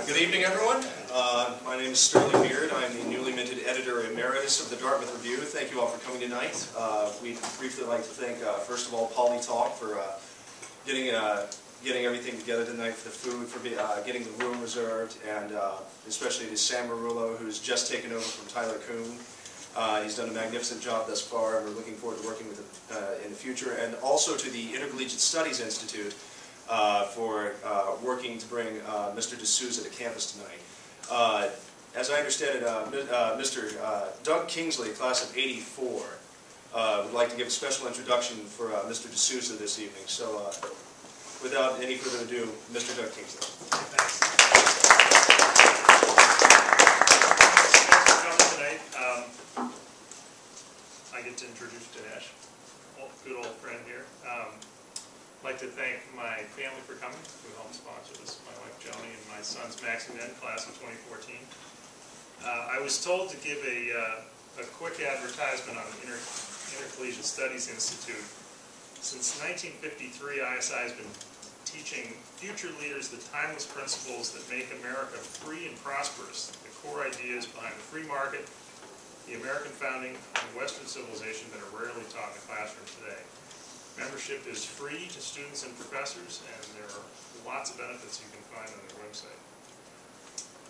Good evening, everyone. My name is Sterling Beard. I'm the newly minted editor emeritus of the Dartmouth Review. Thank you all for coming tonight. We'd briefly like to thank, first of all, Polly Talk for getting everything together tonight, for the food, for getting the room reserved, and especially to Sam Marullo, who's just taken over from Tyler Kuhn. He's done a magnificent job thus far, and we're looking forward to working with him in the future. And also to the Intercollegiate Studies Institute for working to bring Mr. D'Souza to campus tonight. As I understand it, Mr. Doug Kingsley, class of '84, would like to give a special introduction for Mr. D'Souza this evening. So, without any further ado, Mr. Doug Kingsley. Thanks. Thanks for coming tonight. I get to introduce Dinesh, good old friend here. I'd like to thank my family for coming, who helped sponsor this, my wife Joni and my sons Max and Ed, class of 2014. I was told to give a quick advertisement on the Intercollegiate Studies Institute. Since 1953, ISI has been teaching future leaders the timeless principles that make America free and prosperous, the core ideas behind the free market, the American founding, and Western civilization that are rarely taught in the classroom today. Membership is free to students and professors, and there are lots of benefits you can find on their website.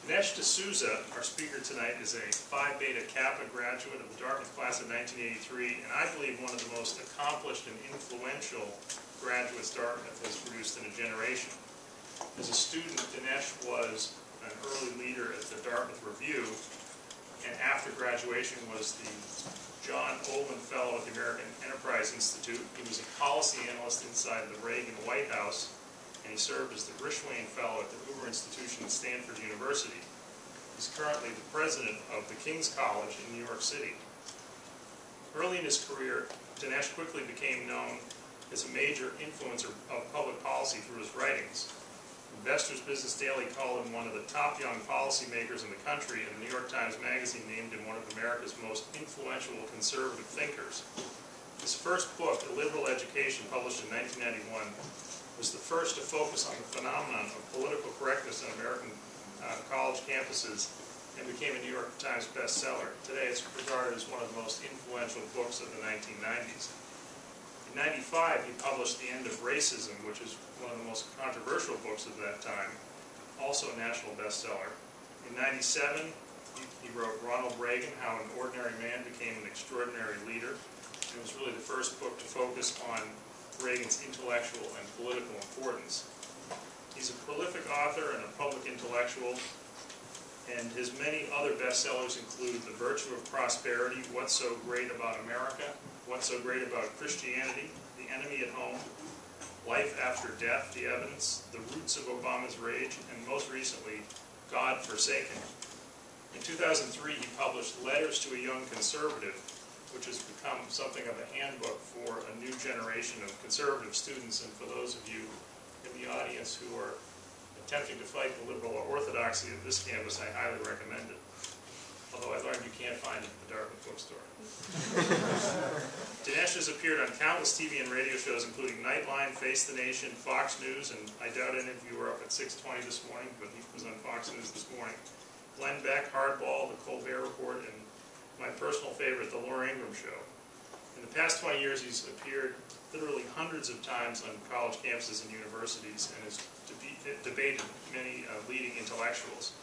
Dinesh D'Souza, our speaker tonight, is a Phi Beta Kappa graduate of the Dartmouth class of 1983, and I believe one of the most accomplished and influential graduates Dartmouth has produced in a generation. As a student, Dinesh was an early leader at the Dartmouth Review, and after graduation was the Olin Fellow at the American Enterprise Institute. He was a policy analyst inside the Reagan White House, and he served as the Rishwain Fellow at the Hoover Institution at Stanford University. He's currently the president of the King's College in New York City. Early in his career, Dinesh quickly became known as a major influencer of public policy through his writings. Investor's Business Daily called him one of the top young policymakers in the country, and the New York Times Magazine named him one of America's most influential conservative thinkers. His first book, A Liberal Education, published in 1991, was the first to focus on the phenomenon of political correctness on American college campuses and became a New York Times bestseller. Today it's regarded as one of the most influential books of the 1990s. In 1995, he published The End of Racism, which is one of the most controversial books of that time, also a national bestseller. In 1997, he wrote Ronald Reagan, How an Ordinary Man Became an Extraordinary Leader. It was really the first book to focus on Reagan's intellectual and political importance. He's a prolific author and a public intellectual, and his many other bestsellers include The Virtue of Prosperity, What's So Great About America, What's So Great About Christianity, The Enemy at Home, Life After Death, The Evidence, The Roots of Obama's Rage, and most recently, God Forsaken. In 2003, he published Letters to a Young Conservative, which has become something of a handbook for a new generation of conservative students, and for those of you in the audience who are attempting to fight the liberal orthodoxy of this campus, I highly recommend it. Although I learned you can't find it at the Dartmouth bookstore. Dinesh has appeared on countless TV and radio shows, including Nightline, Face the Nation, Fox News, and I doubt any of you were up at 6:20 this morning, but he was on Fox News this morning. Glenn Beck, Hardball, The Colbert Report, and my personal favorite, The Laura Ingraham Show. In the past 20 years, he's appeared literally hundreds of times on college campuses and universities, and has debated many leading intellectuals.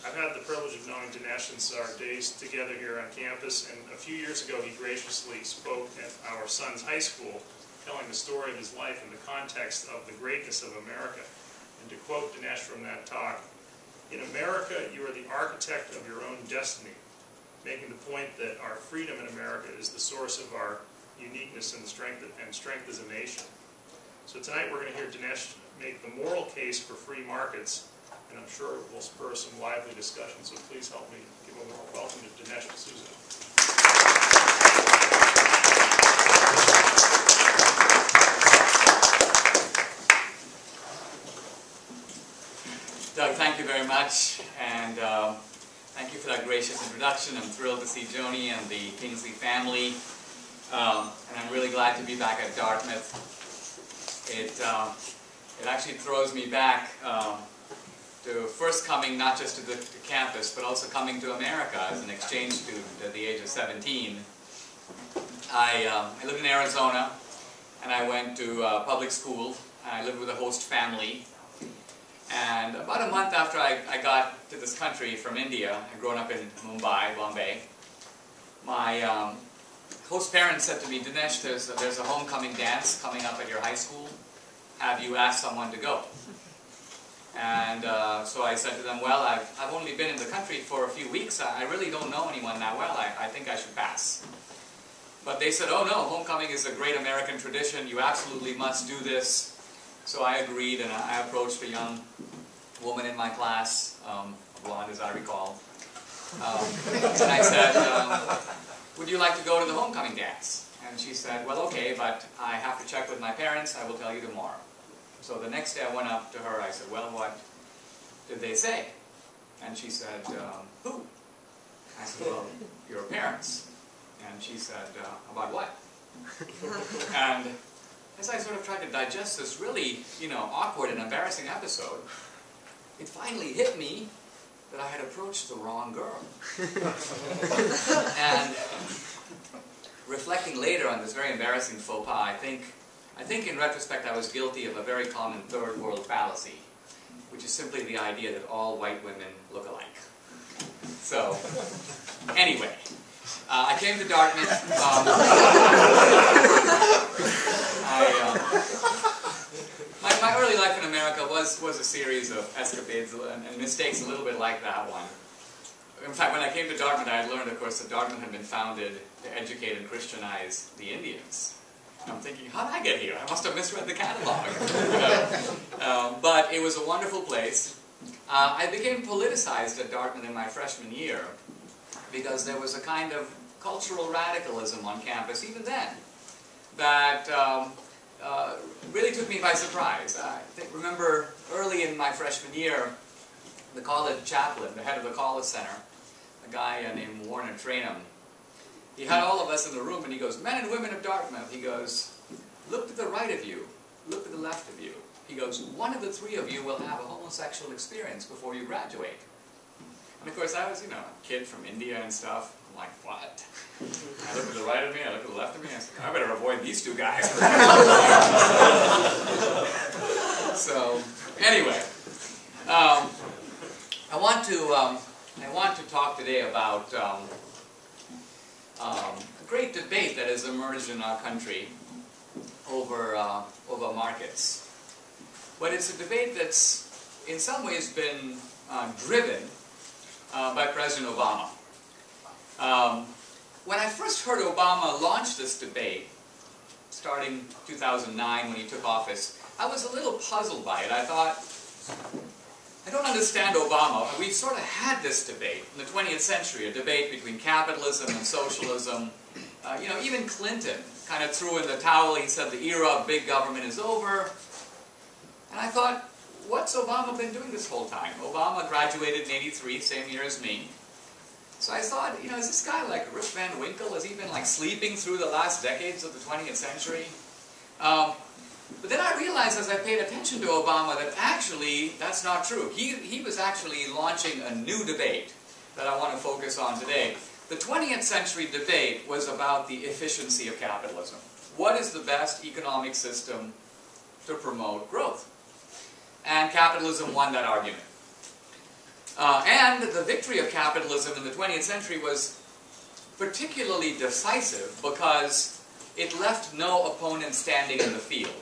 I've had the privilege of knowing Dinesh since our days together here on campus, and a few years ago he graciously spoke at our son's high school, telling the story of his life in the context of the greatness of America. And to quote Dinesh from that talk, "In America, you are the architect of your own destiny," making the point that our freedom in America is the source of our uniqueness and strength as a nation. So tonight we're going to hear Dinesh make the moral case for free markets, and I'm sure it will spur some lively discussion, so please help me give a warm welcome to Dinesh D'Souza. Doug, thank you very much, and thank you for that gracious introduction. I'm thrilled to see Joni and the Kingsley family, and I'm really glad to be back at Dartmouth. It actually throws me back to first coming not just to campus, but also coming to America as an exchange student at the age of 17. I lived in Arizona, and I went to public school. I lived with a host family. And about a month after I got to this country from India, I'd grown up in Mumbai, Bombay, my host parents said to me, Dinesh, there's a homecoming dance coming up at your high school. Have you asked someone to go? And so I said to them, well, I've only been in the country for a few weeks. I really don't know anyone that well. I think I should pass. But they said, oh no, homecoming is a great American tradition. You absolutely must do this. So I agreed, and I approached a young woman in my class, blonde as I recall. And I said, would you like to go to the homecoming dance? And she said, well, okay, but I have to check with my parents. I will tell you tomorrow. So the next day I went up to her. I said, well, what did they say? And she said, who? I said, well, your parents. And she said, about what? And as I sort of tried to digest this really, awkward and embarrassing episode, it finally hit me that I had approached the wrong girl. And reflecting later on this very embarrassing faux pas, I think in retrospect I was guilty of a very common third world fallacy, which is simply the idea that all white women look alike. So, anyway, I came to Dartmouth. My early life in America was a series of escapades and mistakes a little bit like that one. In fact, when I came to Dartmouth, I had learned, of course, that Dartmouth had been founded to educate and Christianize the Indians. And I'm thinking, how did I get here? I must have misread the catalog. But it was a wonderful place. I became politicized at Dartmouth in my freshman year because there was a kind of cultural radicalism on campus, even then, that really took me by surprise. I remember early in my freshman year, the college chaplain, the head of the college center, a guy named Warner Trainham, he had all of us in the room and he goes, men and women of Dartmouth, he goes, look to the right of you, look to the left of you. He goes, one of the three of you will have a homosexual experience before you graduate. And of course I was, a kid from India and stuff. I'm like, what? I look to the right of me, I look to the left of me, I said, I better avoid these two guys. So, anyway, I want to talk today about a great debate that has emerged in our country over markets. But it's a debate that's in some ways been driven by President Obama. When I first heard Obama launch this debate, starting 2009 when he took office, I was a little puzzled by it. I thought, I don't understand Obama. We've sort of had this debate in the 20th century, a debate between capitalism and socialism. Even Clinton kind of threw in the towel. He said the era of big government is over. And I thought, what's Obama been doing this whole time? Obama graduated in '83, same year as me. So I thought, is this guy like Rip Van Winkle? Has he been like sleeping through the last decades of the 20th century? But then I realized as I paid attention to Obama that actually that's not true. He was actually launching a new debate that I want to focus on today. The 20th century debate was about the efficiency of capitalism. What is the best economic system to promote growth? And capitalism won that argument. And the victory of capitalism in the 20th century was particularly decisive because it left no opponent standing in the field.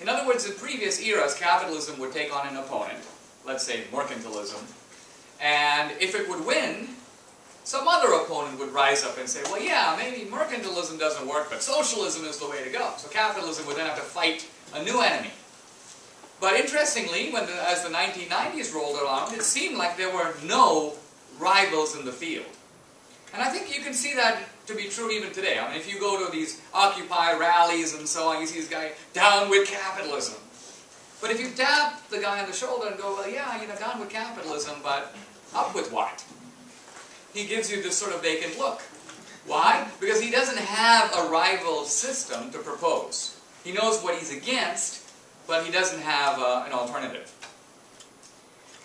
In other words, in previous eras, capitalism would take on an opponent, let's say mercantilism, and if it would win, some other opponent would rise up and say, well, yeah, maybe mercantilism doesn't work, but socialism is the way to go. So capitalism would then have to fight a new enemy. But interestingly, as the 1990s rolled around, it seemed like there were no rivals in the field. And I think you can see that to be true even today. I mean, if you go to these Occupy rallies and so on, you see this guy, down with capitalism. But if you tap the guy on the shoulder and go, well, yeah, down with capitalism, but up with what? He gives you this sort of vacant look. Why? Because he doesn't have a rival system to propose. He knows what he's against, but he doesn't have an alternative.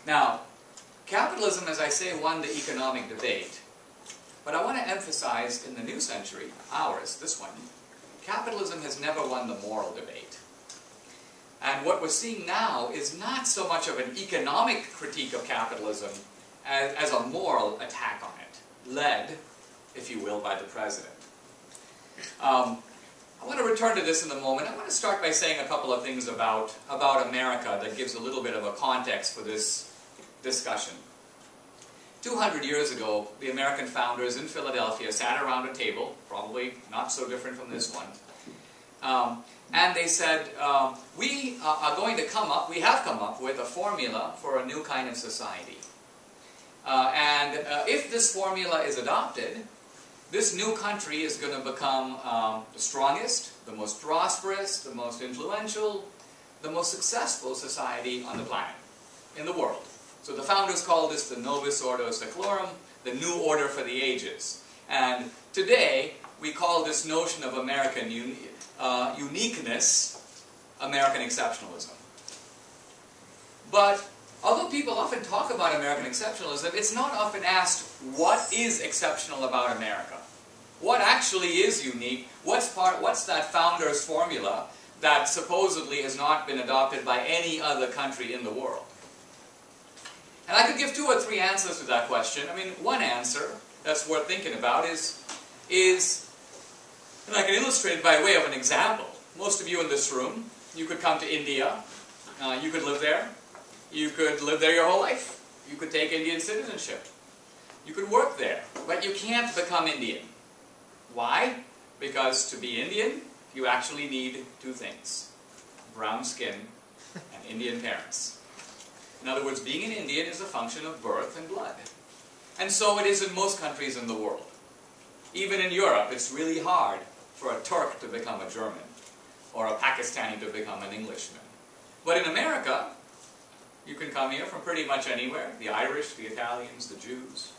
Now, capitalism, as I say, won the economic debate. But I want to emphasize in the new century, ours, this one, capitalism has never won the moral debate. And what we're seeing now is not so much of an economic critique of capitalism as a moral attack on it, led, if you will, by the president. I want to return to this in a moment. I want to start by saying a couple of things about America that gives a little bit of a context for this discussion. 200 years ago, the American founders in Philadelphia sat around a table, probably not so different from this one, and they said, we are going to we have come up with a formula for a new kind of society. If this formula is adopted, this new country is going to become the strongest, the most prosperous, the most influential, the most successful society on the planet, in the world. So the founders called this the Novus Ordo Seclorum, the new order for the ages. And today, we call this notion of American uniqueness American exceptionalism. But although people often talk about American exceptionalism, it's not often asked, what is exceptional about America? What actually is unique? What's that founder's formula that supposedly has not been adopted by any other country in the world? And I could give 2 or 3 answers to that question. I mean, one answer that's worth thinking about is and I can illustrate it by way of an example. Most of you in this room, you could come to India, you could live there, you could live there your whole life, you could take Indian citizenship, you could work there, but you can't become Indian. Why? Because to be Indian, you actually need 2 things: brown skin and Indian parents. In other words, being an Indian is a function of birth and blood. And so it is in most countries in the world. Even in Europe, it's really hard for a Turk to become a German, or a Pakistani to become an Englishman. But in America, you can come here from pretty much anywhere. The Irish, the Italians, the Jews.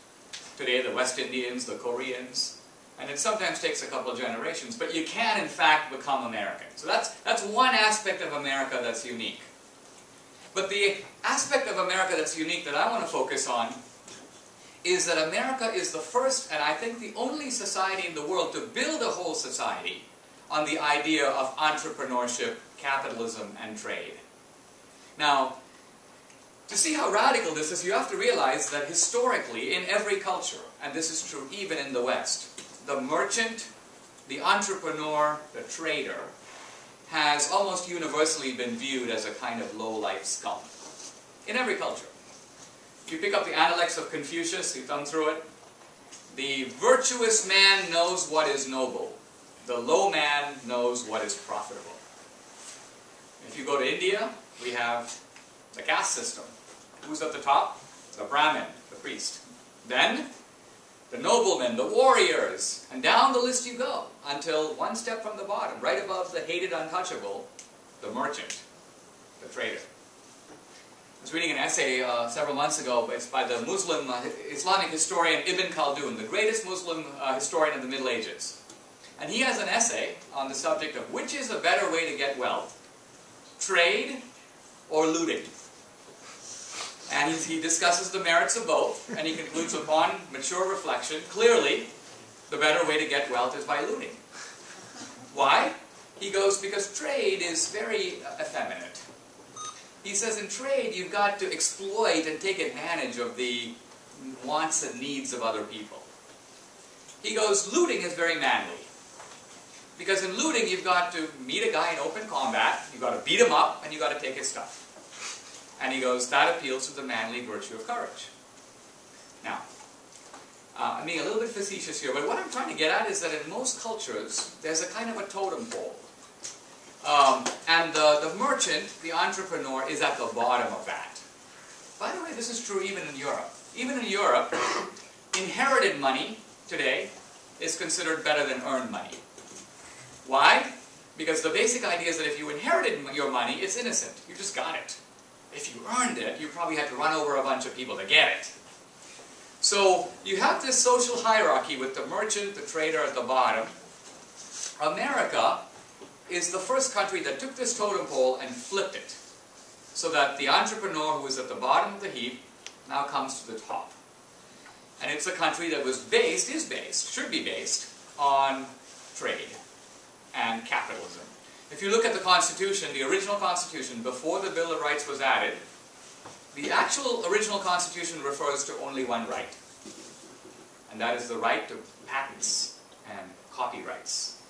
Today, the West Indians, the Koreans. And it sometimes takes a couple of generations, but you can, in fact, become American. So that's one aspect of America that's unique. But the aspect of America that's unique that I want to focus on is that America is the first, and I think the only society in the world to build a whole society on the idea of entrepreneurship, capitalism, and trade. Now, to see how radical this is, you have to realize that historically, in every culture, and this is true even in the West, the merchant, the entrepreneur, the trader, has almost universally been viewed as a kind of low-life scum. In every culture. If you pick up the Analects of Confucius, you thumb through it, the virtuous man knows what is noble. The low man knows what is profitable. If you go to India, we have the caste system. Who's at the top? The Brahmin, the priest. Then, the noblemen, the warriors, and down the list you go, until one step from the bottom, right above the hated untouchable, the merchant, the trader. I was reading an essay several months ago. It's by the Muslim Islamic historian Ibn Khaldun, the greatest Muslim historian of the Middle Ages. And he has an essay on the subject of which is a better way to get wealth, trade or looting. And he discusses the merits of both, and he concludes upon mature reflection, clearly, the better way to get wealth is by looting. Why? He goes, because trade is very effeminate. He says in trade, you've got to exploit and take advantage of the wants and needs of other people. He goes, looting is very manly. Because in looting, you've got to meet a guy in open combat, you've got to beat him up, and you've got to take his stuff. And he goes, that appeals to the manly virtue of courage. Now, I'm being a little bit facetious here, but what I'm trying to get at is that in most cultures, there's a kind of a totem pole. And the merchant, the entrepreneur, is at the bottom of that. By the way, this is true even in Europe. Even in Europe, inherited money today is considered better than earned money. Why? Because the basic idea is that if you inherited your money, it's innocent. You just got it. If you earned it, you probably had to run over a bunch of people to get it. So you have this social hierarchy with the merchant, the trader at the bottom. America is the first country that took this totem pole and flipped it. so that the entrepreneur who is at the bottom of the heap now comes to the top. And it's a country that was based, should be based, on trade and capitalism. If you look at the Constitution, the original Constitution, before the Bill of Rights was added, the actual original Constitution refers to only one right. And that is the right to patents and copyrights.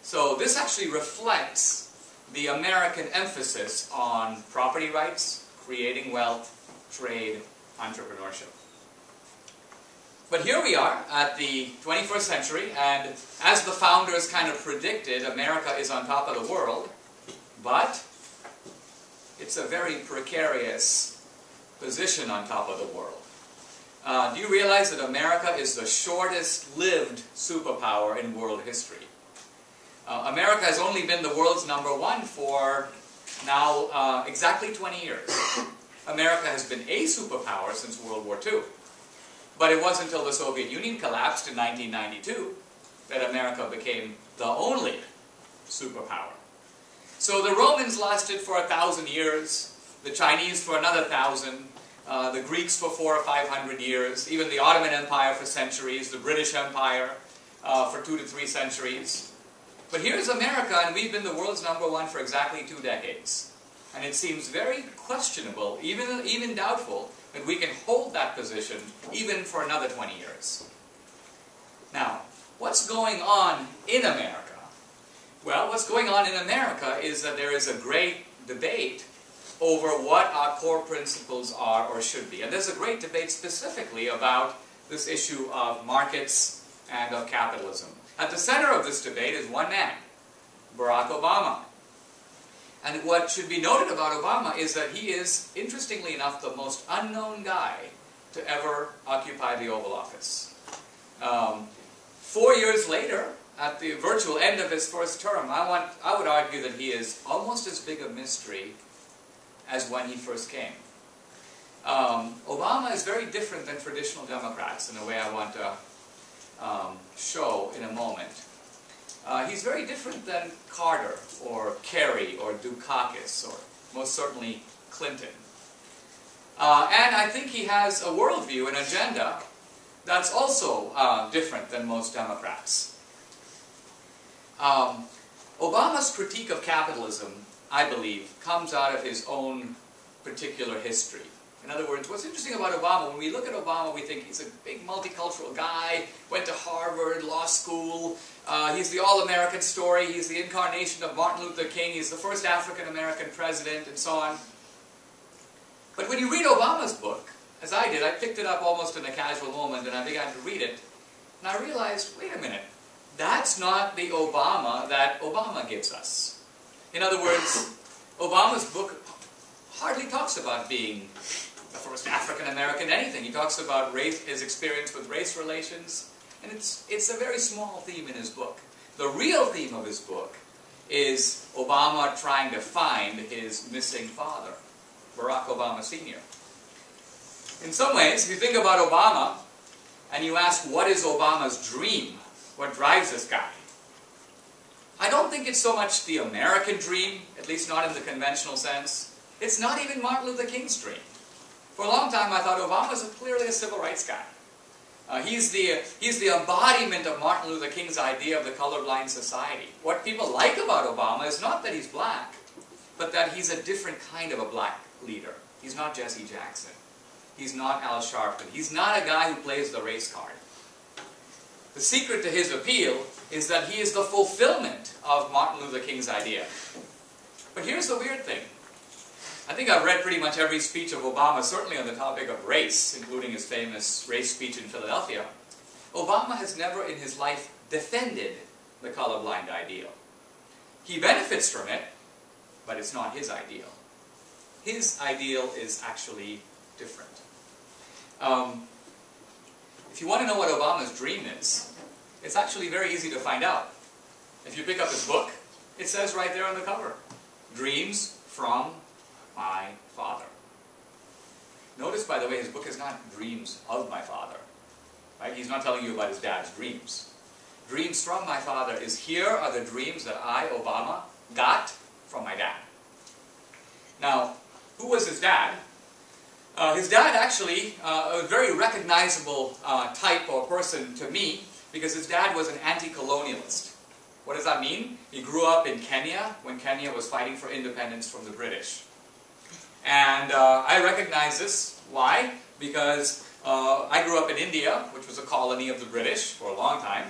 So this actually reflects the American emphasis on property rights, creating wealth, trade, entrepreneurship. But here we are at the 21st century, and as the founders kind of predicted, America is on top of the world, but it's a very precarious position on top of the world. Do you realize that America is the shortest-lived superpower in world history? America has only been the world's #1 for now exactly 20 years. America has been a superpower since World War II. But it wasn't until the Soviet Union collapsed in 1992 that America became the only superpower. So the Romans lasted for 1,000 years, the Chinese for another 1,000, the Greeks for 400 or 500 years, even the Ottoman Empire for centuries, the British Empire for 2 to 3 centuries. But here's America, and we've been the world's #1 for exactly 2 decades. And it seems very questionable, even doubtful, that we can hold that position even for another 20 years. Now, what's going on in America? Well, what's going on in America is that there is a great debate over what our core principles are or should be. And there's a great debate specifically about this issue of markets and of capitalism. At the center of this debate is one man, Barack Obama. And what should be noted about Obama is that he is, interestingly enough, the most unknown guy to ever occupy the Oval Office. 4 years later, at the virtual end of his first term, I would argue that he is almost as big a mystery as when he first came. Obama is very different than traditional Democrats in a way I want to show in a moment. He's very different than Carter, or Kerry, or Dukakis, or most certainly Clinton. And I think he has a worldview, an agenda, that's also different than most Democrats. Obama's critique of capitalism, I believe, comes out of his own particular history. In other words, what's interesting about Obama, when we look at Obama, we think he's a big multicultural guy, went to Harvard, law school, he's the all-American story, he's the incarnation of Martin Luther King, he's the first African-American president, and so on. But when you read Obama's book, as I did, I picked it up almost in a casual moment, and I began to read it, and I realized, wait a minute, that's not the Obama that Obama gives us. In other words, Obama's book hardly talks about being the first African-American anything. He talks about race, his experience with race relations, and it's a very small theme in his book. The real theme of his book is Obama trying to find his missing father, Barack Obama Sr. In some ways, if you think about Obama, and you ask, what is Obama's dream? What drives this guy? I don't think it's so much the American dream, at least not in the conventional sense. It's not even Martin Luther King's dream. For a long time, I thought Obama was clearly a civil rights guy. He's the embodiment of Martin Luther King's idea of the colorblind society. What people like about Obama is not that he's black, but that he's a different kind of a black leader. He's not Jesse Jackson. He's not Al Sharpton. He's not a guy who plays the race card. The secret to his appeal is that he is the fulfillment of Martin Luther King's idea. But here's the weird thing. I think I've read pretty much every speech of Obama, certainly on the topic of race, including his famous race speech in Philadelphia. Obama has never in his life defended the colorblind ideal. He benefits from it, but it's not his ideal. His ideal is actually different. If you want to know what Obama's dream is, it's actually very easy to find out. If you pick up his book, it says right there on the cover, Dreams from My Father. Notice, by the way, his book is not Dreams of My Father. Right? He's not telling you about his dad's dreams. Dreams from My Father is, here are the dreams that I, Obama, got from my dad. Now, Who was his dad? His dad actually, a very recognizable type or person to me, because his dad was an anti-colonialist. What does that mean? He grew up in Kenya, when Kenya was fighting for independence from the British. And I recognize this. Why? Because I grew up in India, which was a colony of the British for a long time.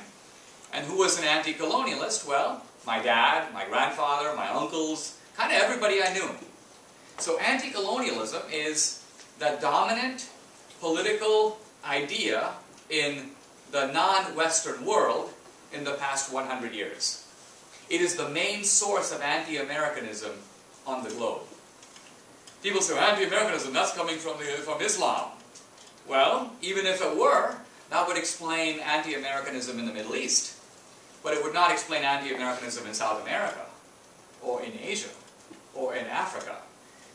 And who was an anti-colonialist? Well, my dad, my grandfather, my uncles, kind of everybody I knew. So anti-colonialism is the dominant political idea in the non-Western world in the past 100 years. It is the main source of anti-Americanism on the globe. People say, anti-Americanism, that's coming from Islam. Well, even if it were, that would explain anti-Americanism in the Middle East. But it would not explain anti-Americanism in South America, or in Asia, or in Africa.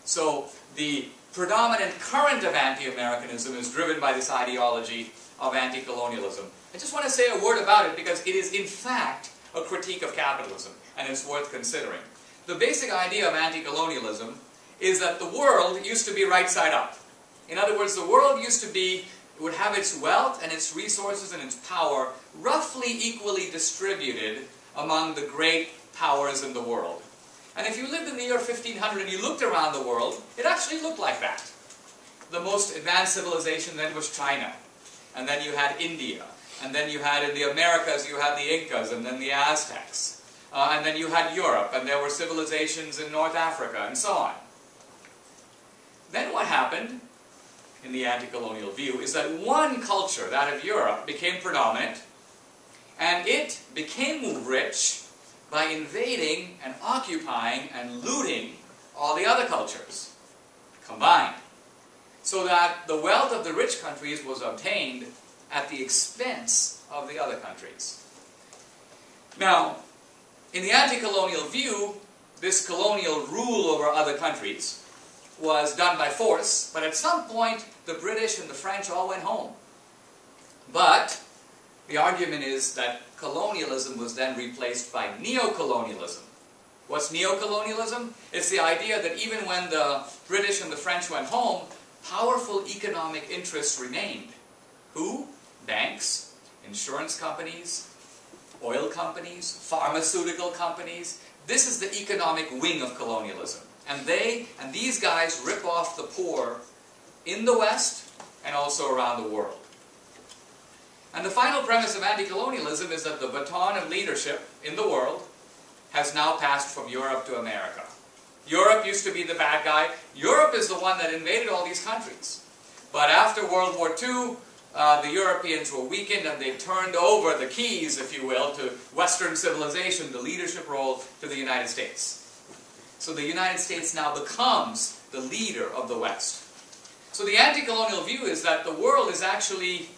So the predominant current of anti-Americanism is driven by this ideology of anti-colonialism. I just want to say a word about it because it is in fact a critique of capitalism, and it's worth considering. The basic idea of anti-colonialism is that the world used to be right side up. In other words, the world used to be, it would have its wealth and its resources and its power roughly equally distributed among the great powers in the world. And if you lived in the year 1500 and you looked around the world, it actually looked like that. The most advanced civilization then was China. And then you had India. And then you had in the Americas, you had the Incas and then the Aztecs. And then you had Europe, and there were civilizations in North Africa, and so on. Then what happened, in the anti-colonial view, is that one culture, that of Europe, became predominant, and it became rich by invading and occupying and looting all the other cultures combined. So that the wealth of the rich countries was obtained at the expense of the other countries. Now, in the anti-colonial view, this colonial rule over other countries was done by force, but at some point the British and the French all went home. But the argument is that colonialism was then replaced by neo-colonialism. What's neo-colonialism? It's the idea that even when the British and the French went home, powerful economic interests remained. Who? Banks, insurance companies, oil companies, pharmaceutical companies. This is the economic wing of colonialism. And these guys rip off the poor in the West and also around the world. And the final premise of anti-colonialism is that the baton of leadership in the world has now passed from Europe to America. Europe used to be the bad guy. Europe is the one that invaded all these countries. But after World War II, the Europeans were weakened and they turned over the keys, if you will, to Western civilization, the leadership role, to the United States. So the United States now becomes the leader of the West. So the anti-colonial view is that the world is actually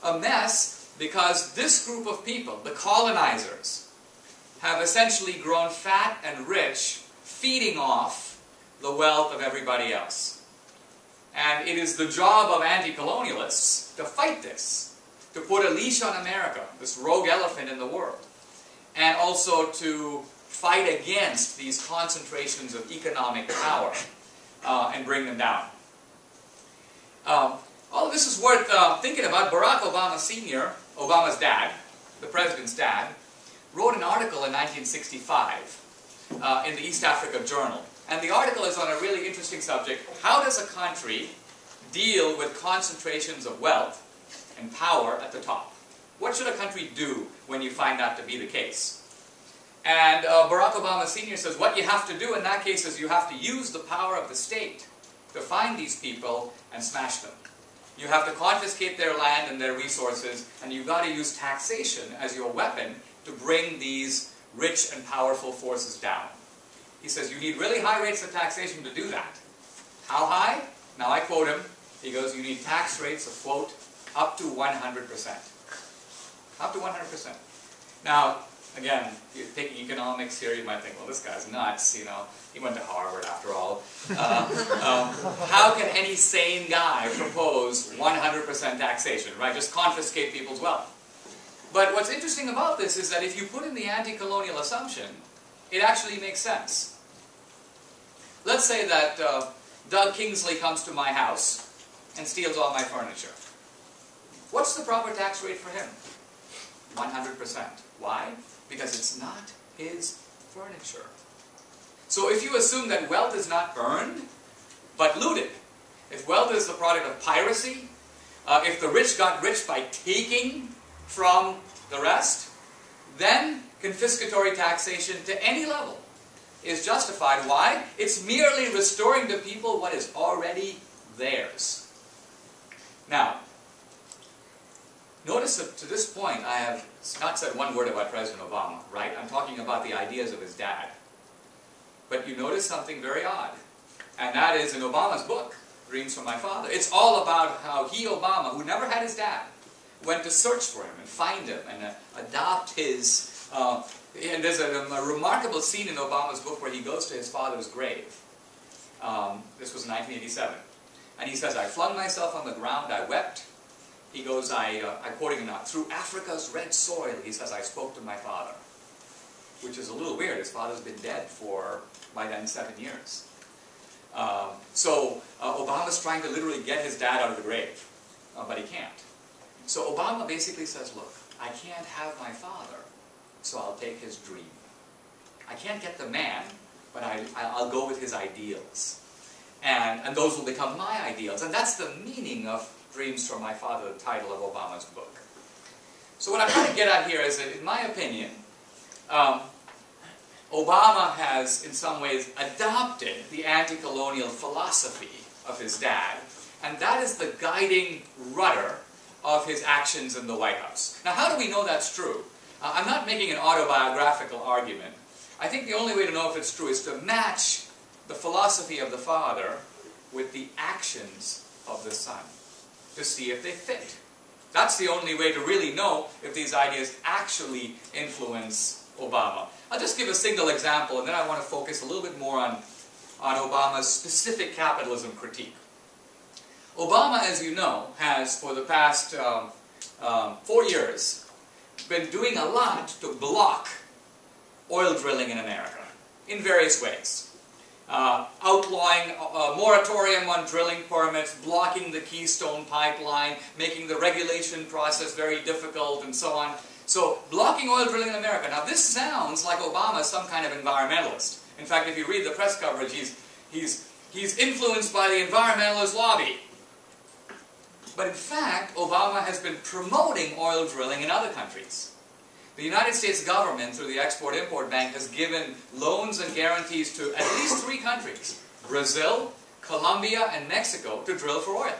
a mess because this group of people, the colonizers, have essentially grown fat and rich, feeding off the wealth of everybody else. And it is the job of anti-colonialists to fight this, to put a leash on America, this rogue elephant in the world, and also to fight against these concentrations of economic power and bring them down. All of this is worth thinking about. Barack Obama Sr., Obama's dad, the president's dad, wrote an article in 1965 in the East Africa Journal. And the article is on a really interesting subject. How does a country deal with concentrations of wealth and power at the top? What should a country do when you find that to be the case? And Barack Obama Sr. says what you have to do in that case is you have to use the power of the state to find these people and smash them. You have to confiscate their land and their resources, and you've got to use taxation as your weapon to bring these rich and powerful forces down. He says you need really high rates of taxation to do that. How high? Now I quote him. He goes, you need tax rates of, quote, up to 100%. Up to 100%. Now, again, you're taking economics here, you might think, well, this guy's nuts, you know. He went to Harvard after all. How can any sane guy propose 100% taxation, right? Just confiscate people's wealth. But what's interesting about this is that if you put in the anti-colonial assumption, it actually makes sense. Let's say that Doug Kingsley comes to my house and steals all my furniture. What's the proper tax rate for him? 100%. Why? Because it's not his furniture. So if you assume that wealth is not earned, but looted, if wealth is the product of piracy, if the rich got rich by taking from the rest, then confiscatory taxation to any level is justified. Why? It's merely restoring to people what is already theirs. Now, notice that to this point I have not said one word about President Obama, right? I'm talking about the ideas of his dad. But you notice something very odd, and that is in Obama's book, Dreams from My Father. It's all about how he, Obama, who never had his dad, went to search for him and find him and adopt his... and there's a remarkable scene in Obama's book where he goes to his father's grave. This was in 1987. And he says, I flung myself on the ground, I wept. He goes, I'm quoting him now, through Africa's red soil, he says, I spoke to my father. Which is a little weird. His father's been dead for, by then, 7 years. Obama's trying to literally get his dad out of the grave, but he can't. So Obama basically says, look, I can't have my father, so I'll take his dream. I can't get the man, but I'll go with his ideals. And those will become my ideals. And that's the meaning of Dreams from My Father, the title of Obama's book. So what I'm trying to get at here is that, in my opinion, Obama has, in some ways, adopted the anti-colonial philosophy of his dad, and that is the guiding rudder of his actions in the White House. Now, how do we know that's true? I'm not making an autobiographical argument. I think the only way to know if it's true is to match the philosophy of the father with the actions of the son, to see if they fit. That's the only way to really know if these ideas actually influence Obama. I'll just give a single example, and then I want to focus a little bit more on Obama's specific capitalism critique. Obama, as you know, has, for the past 4 years, been doing a lot to block oil drilling in America, in various ways. Outlawing a moratorium on drilling permits, blocking the Keystone Pipeline, making the regulation process very difficult, and so on. So, blocking oil drilling in America. Now, this sounds like Obama is some kind of environmentalist. In fact, if you read the press coverage, he's influenced by the environmentalist lobby. But in fact, Obama has been promoting oil drilling in other countries. The United States government, through the Export-Import Bank, has given loans and guarantees to at least 3 countries, Brazil, Colombia, and Mexico, to drill for oil.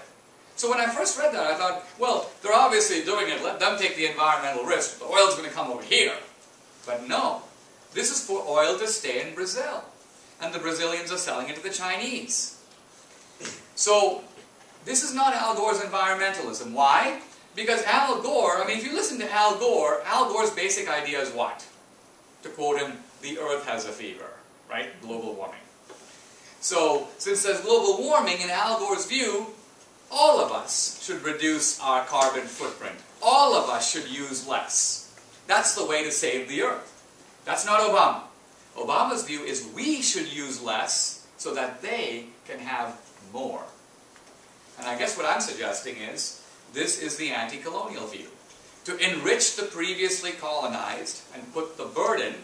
So when I first read that, I thought, well, they're obviously doing it, let them take the environmental risk, the oil's going to come over here. But no, this is for oil to stay in Brazil. And the Brazilians are selling it to the Chinese. So, this is not Al Gore's environmentalism. Why? Because Al Gore, I mean, if you listen to Al Gore's basic idea is what? To quote him, the earth has a fever, right? Global warming. So, since there's global warming, in Al Gore's view, all of us should reduce our carbon footprint. All of us should use less. That's the way to save the earth. That's not Obama. Obama's view is we should use less so that they can have more. And I guess what I'm suggesting is, this is the anti-colonial view. To enrich the previously colonized and put the burden,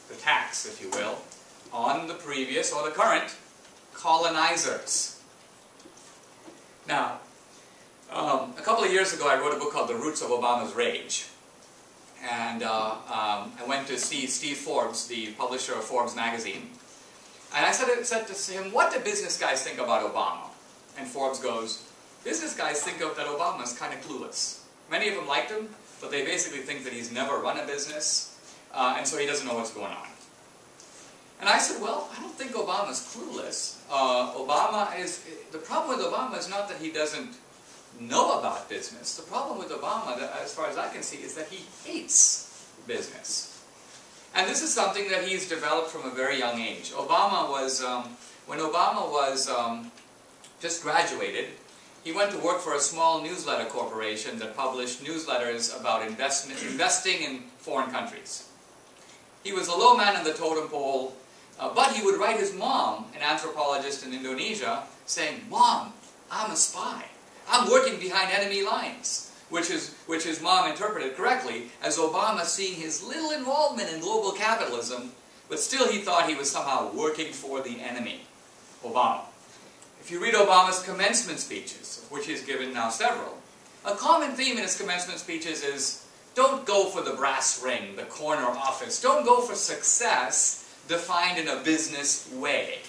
the tax, if you will, on the previous or the current colonizers. Now, a couple of years ago I wrote a book called The Roots of Obama's Rage. And I went to see Steve Forbes, the publisher of Forbes magazine. And I said to him, what do business guys think about Obama? And Forbes goes, business guys think that Obama's kind of clueless. Many of them liked him, but they basically think that he's never run a business, and so he doesn't know what's going on. And I said, well, I don't think Obama's clueless. The problem with Obama is not that he doesn't know about business. The problem with Obama, as far as I can see, is that he hates business. And this is something that he's developed from a very young age. When Obama was just graduated, he went to work for a small newsletter corporation that published newsletters about investing in foreign countries. He was a low man on the totem pole, but he would write his mom, an anthropologist in Indonesia, saying, "Mom, I'm a spy. I'm working behind enemy lines," which his mom interpreted correctly as Obama seeing his little involvement in global capitalism, but still he thought he was somehow working for the enemy, Obama. If you read Obama's commencement speeches, of which he's given now several, a common theme in his commencement speeches is, don't go for the brass ring, the corner office. Don't go for success defined in a business way.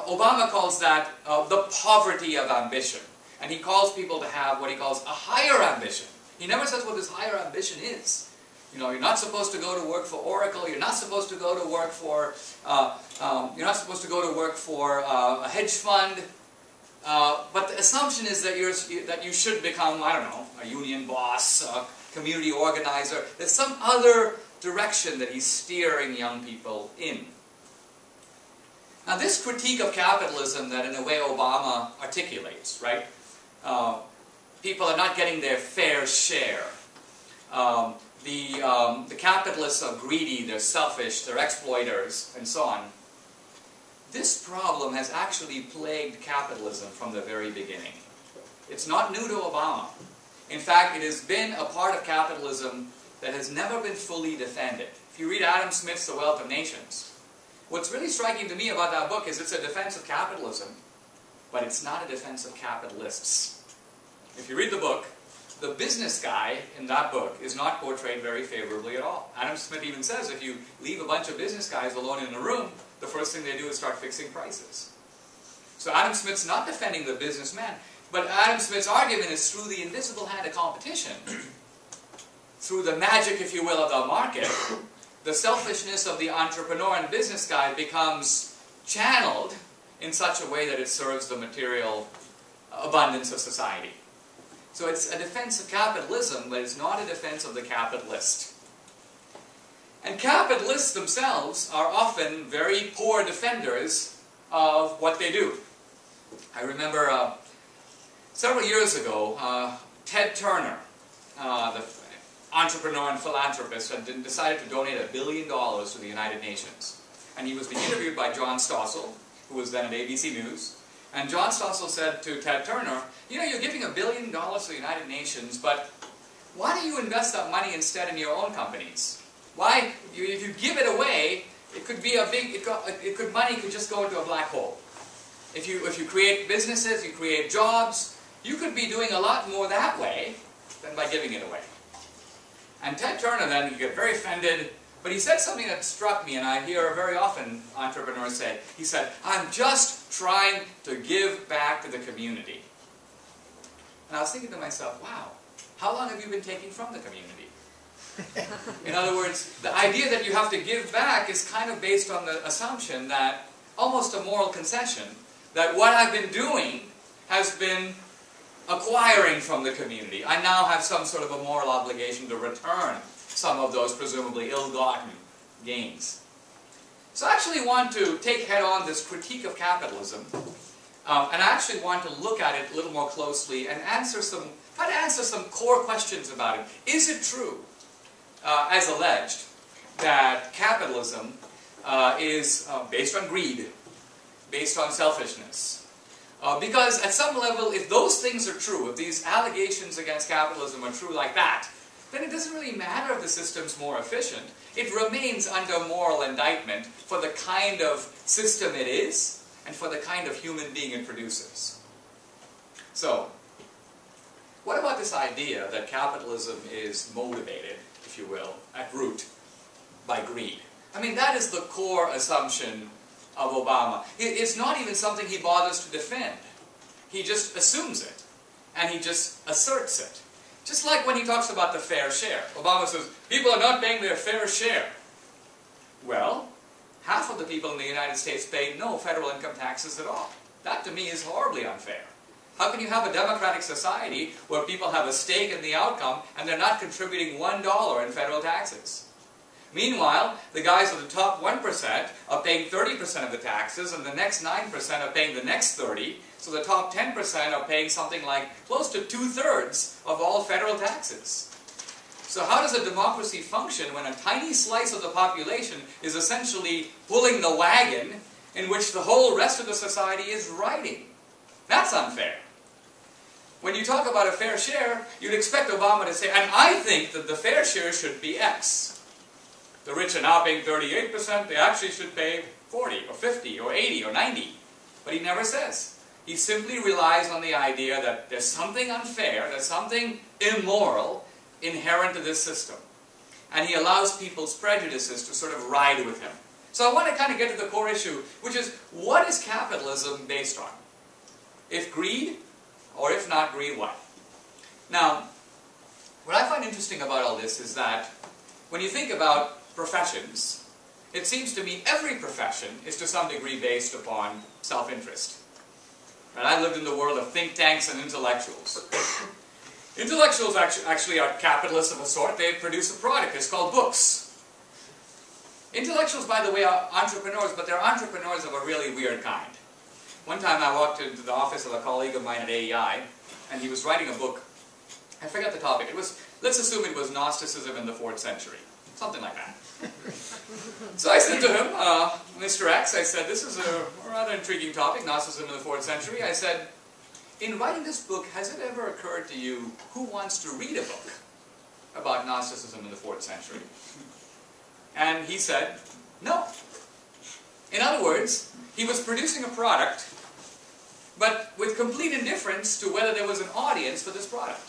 Obama calls that the poverty of ambition. And he calls people to have what he calls a higher ambition. He never says what this higher ambition is. You know, you're not supposed to go to work for Oracle. You're not supposed to go to work for. A hedge fund. But the assumption is that you should become, I don't know, a union boss, a community organizer. There's some other direction that he's steering young people in. Now, this critique of capitalism that, in a way, Obama articulates, right? People are not getting their fair share. The capitalists are greedy, they're selfish, they're exploiters, and so on. This problem has actually plagued capitalism from the very beginning. It's not new to Obama. In fact, it has been a part of capitalism that has never been fully defended. If you read Adam Smith's The Wealth of Nations, what's really striking to me about that book is it's a defense of capitalism, but it's not a defense of capitalists. If you read the book, the business guy in that book is not portrayed very favorably at all. Adam Smith even says if you leave a bunch of business guys alone in a room, the first thing they do is start fixing prices. So Adam Smith's not defending the businessman, but Adam Smith's argument is through the invisible hand of competition, through the magic, if you will, of the market, the selfishness of the entrepreneur and business guy becomes channeled in such a way that it serves the material abundance of society. So it's a defense of capitalism, but it's not a defense of the capitalist. And capitalists themselves are often very poor defenders of what they do. I remember several years ago, Ted Turner, the entrepreneur and philanthropist, had decided to donate $1 billion to the United Nations. And he was being interviewed by John Stossel, who was then at ABC News. And John Stossel said to Ted Turner, you know, you're giving $1 billion to the United Nations, but why don't you invest that money instead in your own companies? Why, if you give it away, it could be a big, money could just go into a black hole. If you create businesses, you create jobs, you could be doing a lot more that way than by giving it away. And Ted Turner then got very offended, but he said something that struck me, and I hear very often entrepreneurs say, he said, I'm just trying to give back to the community. And I was thinking to myself, wow, how long have you been taking from the community? In other words, the idea that you have to give back is kind of based on the assumption that, almost a moral concession, that what I've been doing has been acquiring from the community. I now have some sort of a moral obligation to return some of those presumably ill-gotten gains. So I actually want to take head-on this critique of capitalism, and I actually want to look at it a little more closely and try to answer some core questions about it. Is it true, as alleged, that capitalism is based on greed, based on selfishness? Because at some level, if those things are true, if these allegations against capitalism are true like that, then it doesn't really matter if the system's more efficient. It remains under moral indictment for the kind of system it is and for the kind of human being it produces. So, what about this idea that capitalism is motivated, if you will, at root, by greed? I mean, that is the core assumption of Obama. It's not even something he bothers to defend. He just assumes it, and he just asserts it. Just like when he talks about the fair share. Obama says, people are not paying their fair share. Well, half of the people in the United States pay no federal income taxes at all. That, to me, is horribly unfair. How can you have a democratic society where people have a stake in the outcome and they're not contributing $1 in federal taxes? Meanwhile, the guys at the top 1% are paying 30% of the taxes, and the next 9% are paying the next 30%, so the top 10% are paying something like close to 2/3 of all federal taxes. So how does a democracy function when a tiny slice of the population is essentially pulling the wagon in which the whole rest of the society is riding? That's unfair. When you talk about a fair share, you'd expect Obama to say, and I think that the fair share should be X. The rich are now paying 38%, they actually should pay 40 or 50 or 80 or 90. But he never says. He simply relies on the idea that there's something unfair, there's something immoral inherent to this system. And he allows people's prejudices to sort of ride with him. So I want to kind of get to the core issue, which is, what is capitalism based on? If greed, or if not greed, what? Now, what I find interesting about all this is that when you think about professions, it seems to me every profession is to some degree based upon self-interest. And I lived in the world of think tanks and intellectuals. Intellectuals actually are capitalists of a sort. They produce a product. It's called books. Intellectuals, by the way, are entrepreneurs, but they're entrepreneurs of a really weird kind. One time I walked into the office of a colleague of mine at AEI, and he was writing a book. I forgot the topic. It was, let's assume it was Gnosticism in the 4th century. Something like that. So I said to him, Mr. X, I said, this is a rather intriguing topic, Gnosticism in the 4th century. I said, in writing this book, has it ever occurred to you who wants to read a book about Gnosticism in the 4th century? And he said, no. In other words, he was producing a product, but with complete indifference to whether there was an audience for this product.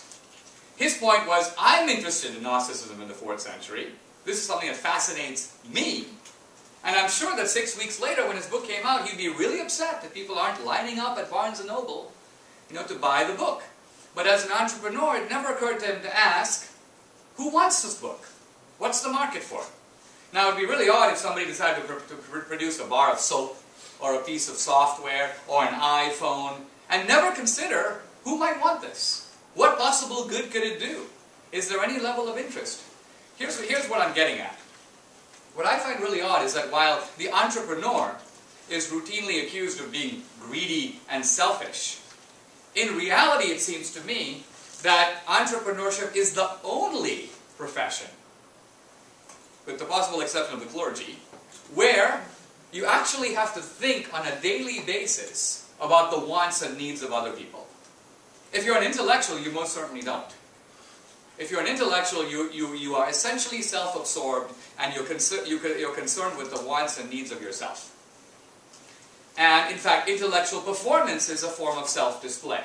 His point was, I'm interested in Gnosticism in the 4th century. This is something that fascinates me. And I'm sure that 6 weeks later, when his book came out, he'd be really upset that people aren't lining up at Barnes & Noble, to buy the book. But as an entrepreneur, it never occurred to him to ask, who wants this book? What's the market for it? Now, it would be really odd if somebody decided to produce a bar of soap, or a piece of software, or an iPhone, and never consider who might want this. What possible good could it do? Is there any level of interest? Here's what I'm getting at. What I find really odd is that while the entrepreneur is routinely accused of being greedy and selfish, in reality it seems to me that entrepreneurship is the only profession, with the possible exception of the clergy, where you actually have to think on a daily basis about the wants and needs of other people. If you're an intellectual, you most certainly don't. If you're an intellectual, you are essentially self-absorbed, and you're concerned with the wants and needs of yourself. And in fact, intellectual performance is a form of self-display.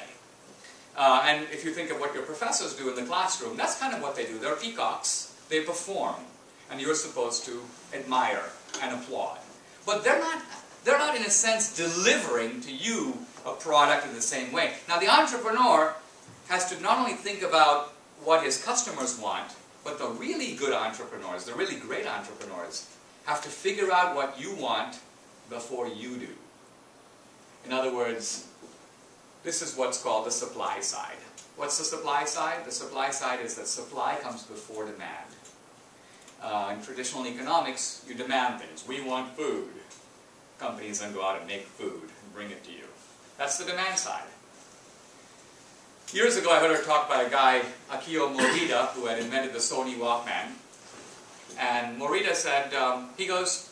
And if you think of what your professors do in the classroom, that's kind of what they do. They're peacocks. They perform. And you're supposed to admire and applaud. But they're not in a sense delivering to you a product in the same way. Now the entrepreneur has to not only think about what his customers want, but the really good entrepreneurs, the really great entrepreneurs, have to figure out what you want before you do. In other words, this is what's called the supply side. What's the supply side? The supply side is that supply comes before demand. In traditional economics, you demand things. We want food. Companies then go out and make food and bring it to you. That's the demand side. Years ago, I heard a talk by a guy, Akio Morita, who had invented the Sony Walkman. And Morita said, he goes,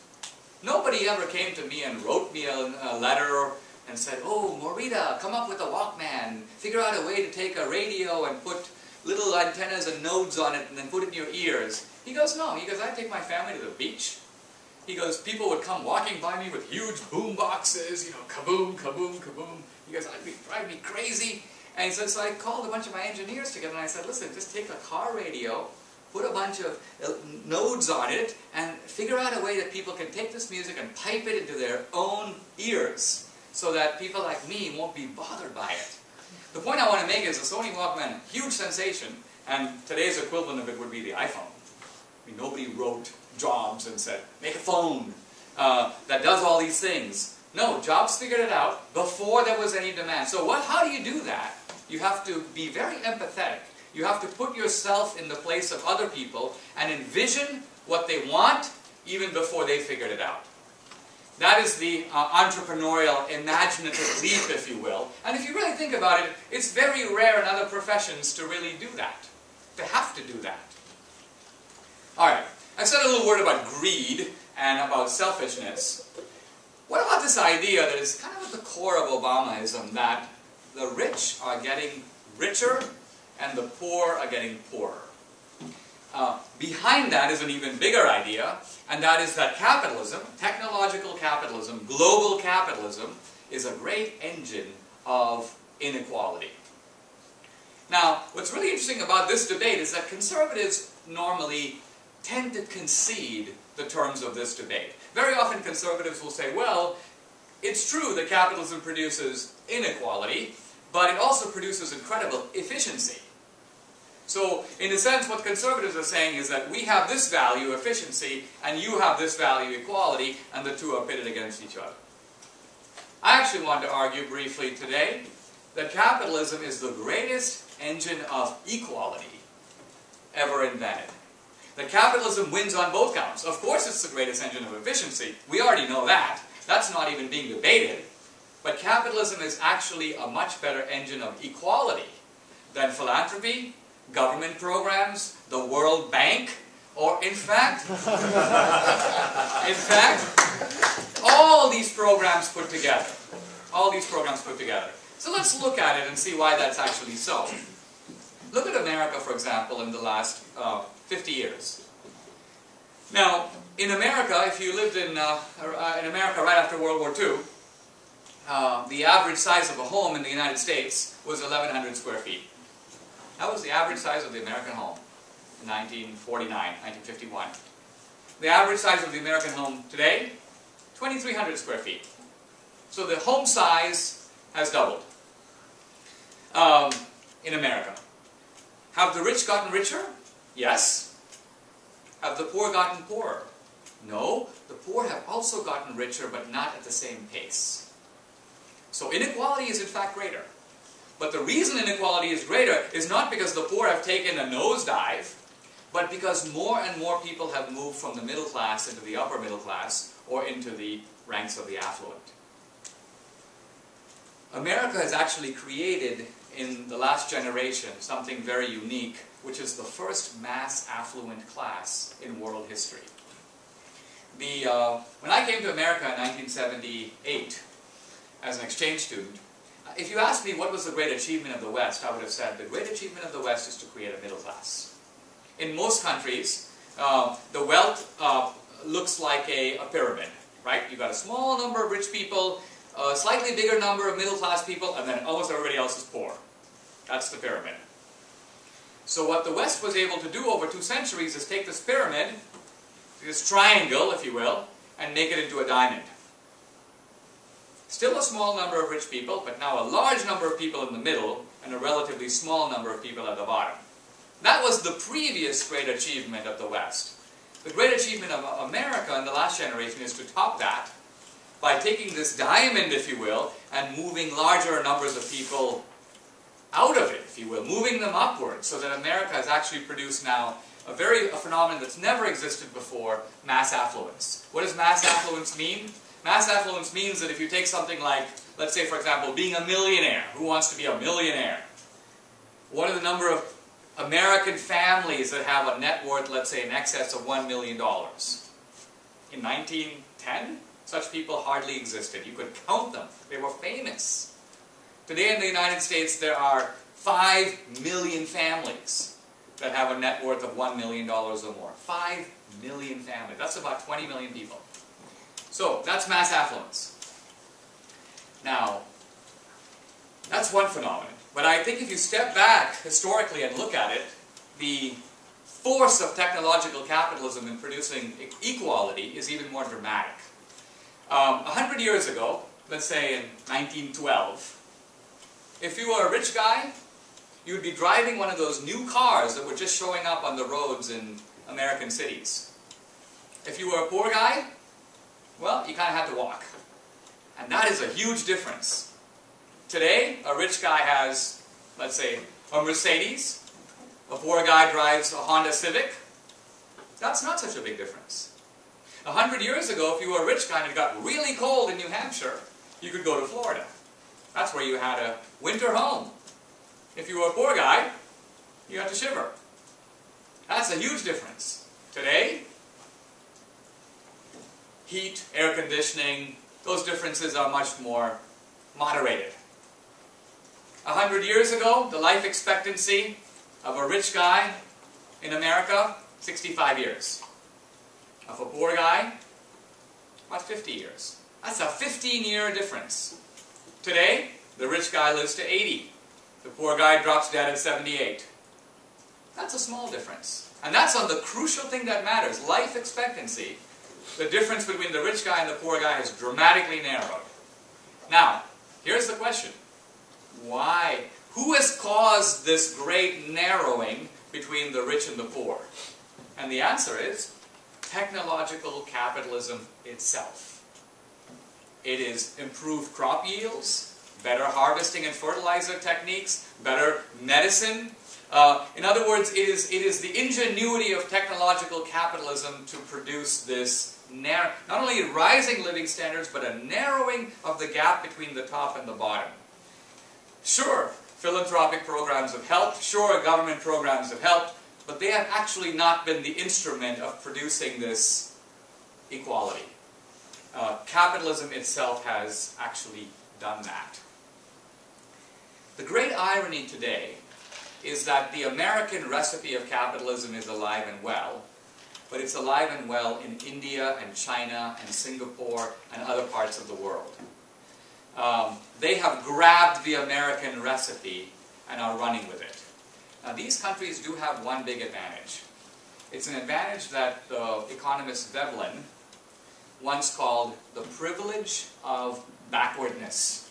nobody ever came to me and wrote me a letter and said, oh, Morita, come up with a Walkman. Figure out a way to take a radio and put little antennas and nodes on it and then put it in your ears. He goes, no. He goes, I take my family to the beach. He goes, people would come walking by me with huge boom boxes, kaboom, kaboom, kaboom. He goes, I'd be driving me crazy. And he said, so I called a bunch of my engineers together and I said, listen, just take a car radio, put a bunch of nodes on it, and figure out a way that people can take this music and pipe it into their own ears so that people like me won't be bothered by it. The point I want to make is the Sony Walkman, huge sensation, and today's equivalent of it would be the iPhone. I mean, nobody wrote Jobs and said, make a phone that does all these things. No, Jobs figured it out before there was any demand. So how do you do that? You have to be very empathetic. You have to put yourself in the place of other people and envision what they want even before they figured it out. That is the entrepreneurial, imaginative leap, if you will. And if you really think about it, it's very rare in other professions to really do that, to have to do that. Alright, I've said a little word about greed and about selfishness. What about this idea that is kind of at the core of Obamaism, that the rich are getting richer and the poor are getting poorer? Behind that is an even bigger idea, and that is that capitalism, technological capitalism, global capitalism, is a great engine of inequality. Now, what's really interesting about this debate is that conservatives normally tend to concede the terms of this debate. Very often conservatives will say, well, it's true that capitalism produces inequality, but it also produces incredible efficiency. So, in a sense, what conservatives are saying is that we have this value, efficiency, and you have this value, equality, and the two are pitted against each other. I actually want to argue briefly today that capitalism is the greatest engine of equality ever invented. That capitalism wins on both counts. Of course it's the greatest engine of efficiency. We already know that. That's not even being debated. But capitalism is actually a much better engine of equality than philanthropy, government programs, the World Bank, or in fact, all these programs put together. All these programs put together. So let's look at it and see why that's actually so. Look at America, for example, in the last 50 years. Now, in America, if you lived in America right after World War II, the average size of a home in the United States was 1,100 square feet. That was the average size of the American home in 1949, 1951. The average size of the American home today, 2,300 square feet. So the home size has doubled in America. Have the rich gotten richer? Yes. Have the poor gotten poorer? No. The poor have also gotten richer, but not at the same pace. So inequality is in fact greater. But the reason inequality is greater is not because the poor have taken a nosedive, but because more and more people have moved from the middle class into the upper middle class, or into the ranks of the affluent. America has actually created, in the last generation, something very unique, which is the first mass affluent class in world history. When I came to America in 1978 as an exchange student, if you asked me what was the great achievement of the West, I would have said the great achievement of the West is to create a middle class. In most countries, the wealth looks like a pyramid, right? You've got a small number of rich people, a slightly bigger number of middle class people, and then almost everybody else is poor. That's the pyramid. So what the West was able to do over 2 centuries is take this pyramid, this triangle, if you will, and make it into a diamond. Still a small number of rich people, but now a large number of people in the middle, and a relatively small number of people at the bottom. That was the previous great achievement of the West. The great achievement of America in the last generation is to top that by taking this diamond, if you will, and moving larger numbers of people out of it, if you will, moving them upwards, so that America has actually produced now a phenomenon that's never existed before, mass affluence. What does mass affluence mean? Mass affluence means that if you take something like, let's say for example, being a millionaire. Who wants to be a millionaire? What are the number of American families that have a net worth, let's say, in excess of $1 million? In 1910, such people hardly existed. You could count them. They were famous. Today in the United States, there are 5 million families that have a net worth of $1 million or more. 5 million families. That's about 20 million people. So, that's mass affluence. Now, that's one phenomenon. But I think if you step back historically and look at it, the force of technological capitalism in producing equality is even more dramatic. 100 years ago, let's say in 1912, if you were a rich guy, you'd be driving one of those new cars that were just showing up on the roads in American cities. If you were a poor guy, well, you kind of had to walk. And that is a huge difference. Today, a rich guy has, let's say, a Mercedes. A poor guy drives a Honda Civic. That's not such a big difference. 100 years ago, if you were a rich guy and it got really cold in New Hampshire, you could go to Florida. That's where you had a winter home. If you were a poor guy, you had to shiver. That's a huge difference. Today, heat, air conditioning, those differences are much more moderated. 100 years ago, the life expectancy of a rich guy in America, 65 years. Of a poor guy, about 50 years. That's a 15-year difference. Today, the rich guy lives to 80. The poor guy drops dead at 78. That's a small difference. And that's on the crucial thing that matters, life expectancy. The difference between the rich guy and the poor guy is dramatically narrowed. Now, here's the question. Why? Who has caused this great narrowing between the rich and the poor? And the answer is technological capitalism itself. It is improved crop yields, better harvesting and fertilizer techniques, better medicine. In other words, it is the ingenuity of technological capitalism to produce this not only rising living standards, but a narrowing of the gap between the top and the bottom. Sure, philanthropic programs have helped, sure, government programs have helped, but they have actually not been the instrument of producing this equality. Capitalism itself has actually done that. The great irony today is that the American recipe of capitalism is alive and well, but it's alive and well in India and China and Singapore and other parts of the world. They have grabbed the American recipe and are running with it. Now, these countries do have one big advantage. It's an advantage that the economist Veblen once called the privilege of backwardness.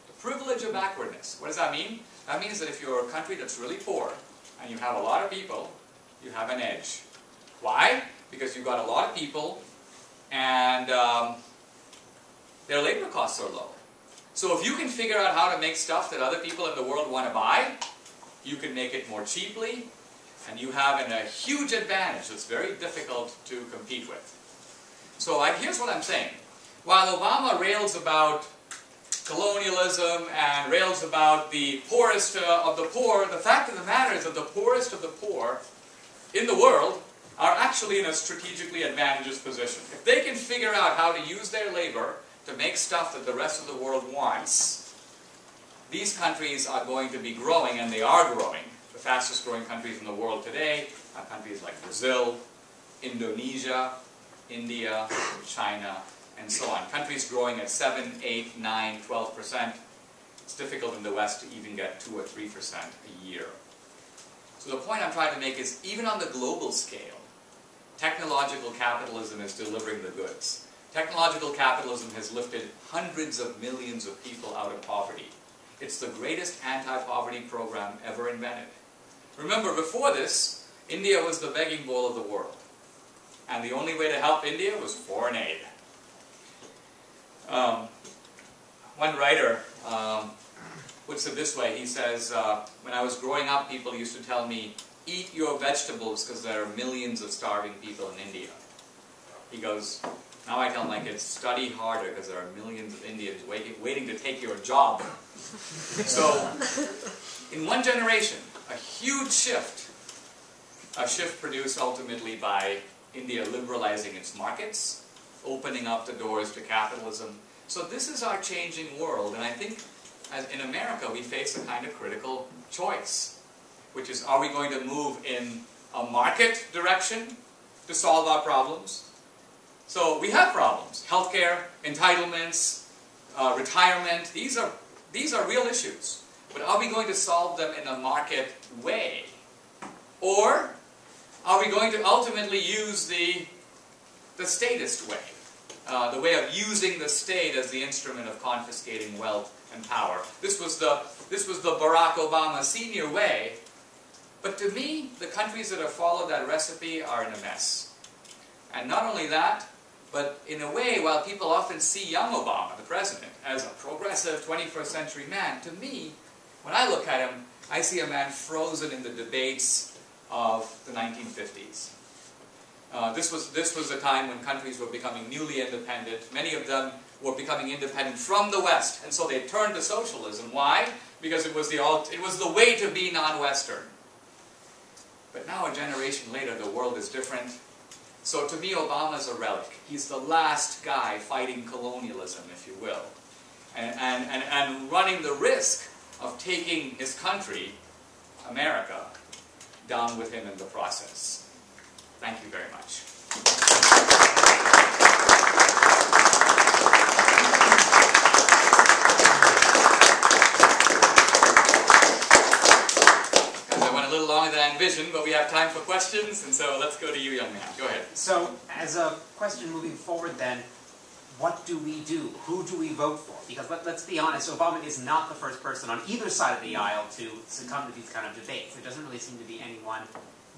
The privilege of backwardness. What does that mean? That means that if you're a country that's really poor and you have a lot of people, you have an edge. Why? Because you've got a lot of people and their labor costs are low. So if you can figure out how to make stuff that other people in the world want to buy, you can make it more cheaply, and you have a huge advantage that's very difficult to compete with. So here's what I'm saying. While Obama rails about colonialism and rails about the poorest of the poor, the fact of the matter is that the poorest of the poor in the world are actually in a strategically advantageous position. If they can figure out how to use their labor to make stuff that the rest of the world wants, these countries are going to be growing, and they are growing. The fastest growing countries in the world today are countries like Brazil, Indonesia, India, China, and so on. Countries growing at 7, 8, 9, 12%. It's difficult in the West to even get 2 or 3% a year. So the point I'm trying to make is, even on the global scale, technological capitalism is delivering the goods. Technological capitalism has lifted hundreds of millions of people out of poverty. It's the greatest anti-poverty program ever invented. Remember, before this, India was the begging bowl of the world. And the only way to help India was foreign aid. One writer puts it this way. He says, when I was growing up, people used to tell me, eat your vegetables because there are millions of starving people in India. He goes, now I tell my kids, study harder because there are millions of Indians waiting to take your job. So, in one generation, a huge shift. A shift produced ultimately by India liberalizing its markets, opening up the doors to capitalism. So this is our changing world, and I think as in America we face a kind of critical choice, which is, are we going to move in a market direction to solve our problems? So we have problems. Healthcare, entitlements, retirement, these are real issues. But are we going to solve them in a market way? Or are we going to ultimately use the statist way? The way of using the state as the instrument of confiscating wealth and power. This was the Barack Obama Sr. way. But to me, the countries that have followed that recipe are in a mess. And not only that, but in a way, while people often see young Obama, the president, as a progressive 21st century man, to me, when I look at him, I see a man frozen in the debates of the 1950s. This was a time when countries were becoming newly independent. Many of them were becoming independent from the West, and so they turned to socialism. Why? Because it was the way to be non-Western. But now a generation later, the world is different. So to me, Obama's a relic. He's the last guy fighting colonialism, if you will, and running the risk of taking his country, America, down with him in the process. Thank you very much. A little longer than I envisioned, but we have time for questions, and so let's go to you, young man. Go ahead. So, as a question moving forward then, what do we do? Who do we vote for? Because let's be honest, Obama is not the first person on either side of the aisle to succumb to these kind of debates. There doesn't really seem to be anyone,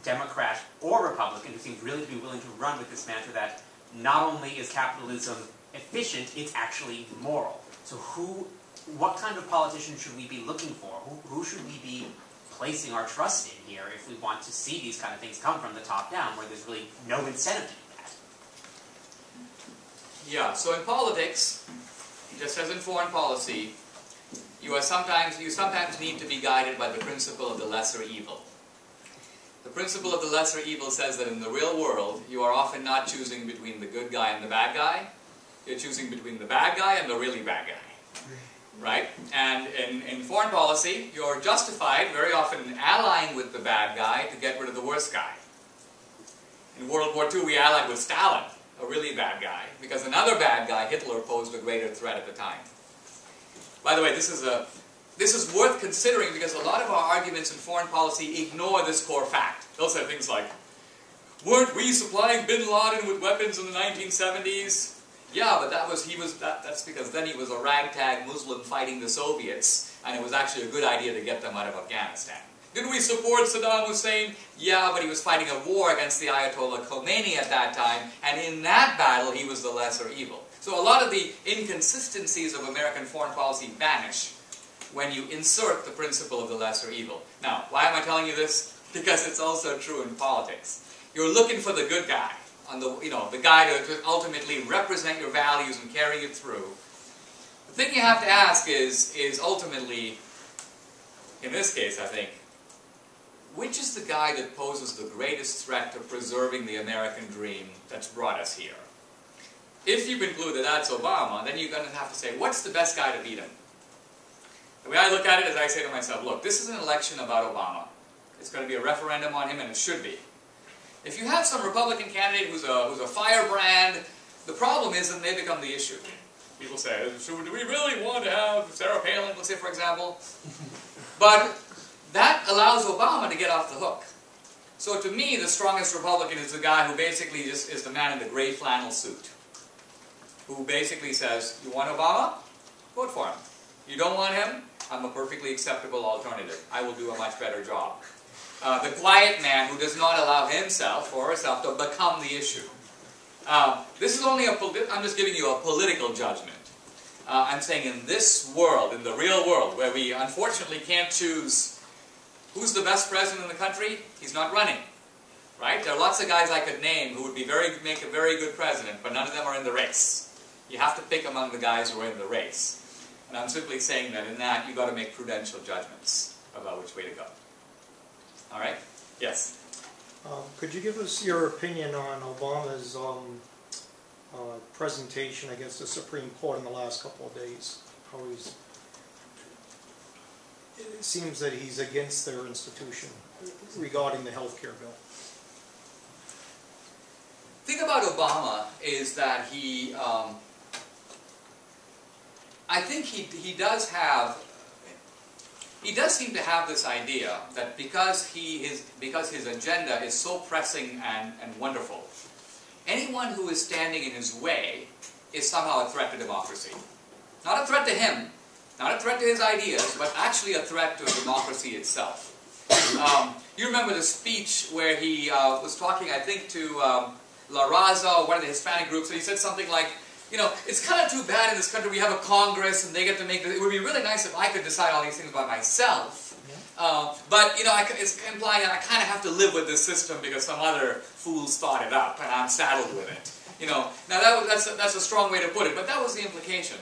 Democrat or Republican, who seems really to be willing to run with this mantra that not only is capitalism efficient, it's actually moral. So what kind of politician should we be looking for? Who should we be placing our trust in here if we want to see these kind of things come from the top down, where there's really no incentive to do that? Yeah, so in politics, just as in foreign policy, you sometimes need to be guided by the principle of the lesser evil. The principle of the lesser evil says that in the real world, you are often not choosing between the good guy and the bad guy. You're choosing between the bad guy and the really bad guy. Right? And in foreign policy, you're justified very often allying with the bad guy to get rid of the worst guy. In World War II, we allied with Stalin, a really bad guy, because another bad guy, Hitler, posed a greater threat at the time. By the way, this is worth considering because a lot of our arguments in foreign policy ignore this core fact. They'll say things like, weren't we supplying bin Laden with weapons in the 1970s? Yeah, but that's because then he was a ragtag Muslim fighting the Soviets, and it was actually a good idea to get them out of Afghanistan. Did we support Saddam Hussein? Yeah, but he was fighting a war against the Ayatollah Khomeini at that time, and in that battle he was the lesser evil. So a lot of the inconsistencies of American foreign policy vanish when you insert the principle of the lesser evil. Now, why am I telling you this? Because it's also true in politics. You're looking for the good guy. The guy to ultimately represent your values and carry you through. The thing you have to ask is ultimately, in this case I think, which is the guy that poses the greatest threat to preserving the American dream that's brought us here? If you conclude that that's Obama, then you're going to have to say, what's the best guy to beat him? The way I look at it is I say to myself, look, this is an election about Obama. It's going to be a referendum on him, and it should be. If you have some Republican candidate who's a firebrand, the problem is that they become the issue. People say, so do we really want to have Sarah Palin, let's say for example? But that allows Obama to get off the hook. So to me, the strongest Republican is the guy who basically just is the man in the gray flannel suit. Who basically says, you want Obama? Vote for him. You don't want him? I'm a perfectly acceptable alternative. I will do a much better job. The quiet man who does not allow himself or herself to become the issue. This is only I'm just giving you a political judgment. I'm saying in this world, in the real world, where we unfortunately can't choose who's the best president in the country, he's not running. Right? There are lots of guys I could name who would make a very good president, but none of them are in the race. You have to pick among the guys who are in the race. And I'm simply saying that in that, you've got to make prudential judgments about which way to go. All right? Yes? Could you give us your opinion on Obama's presentation against the Supreme Court in the last couple of days? How it seems that he's against their institution regarding the health care bill. The thing about Obama is that I think he does seem to have this idea that because his agenda is so pressing and wonderful, anyone who is standing in his way is somehow a threat to democracy. Not a threat to him, not a threat to his ideas, but actually a threat to democracy itself. You remember the speech where he was talking, I think, to La Raza, one of the Hispanic groups, and he said something like, you know, it's kind of too bad in this country we have a Congress and they get to make this. It would be really nice if I could decide all these things by myself. Yeah. But, you know, it's implying that I kind of have to live with this system because some other fools thought it up and I'm saddled with it. You know, now that's a strong way to put it, but that was the implication.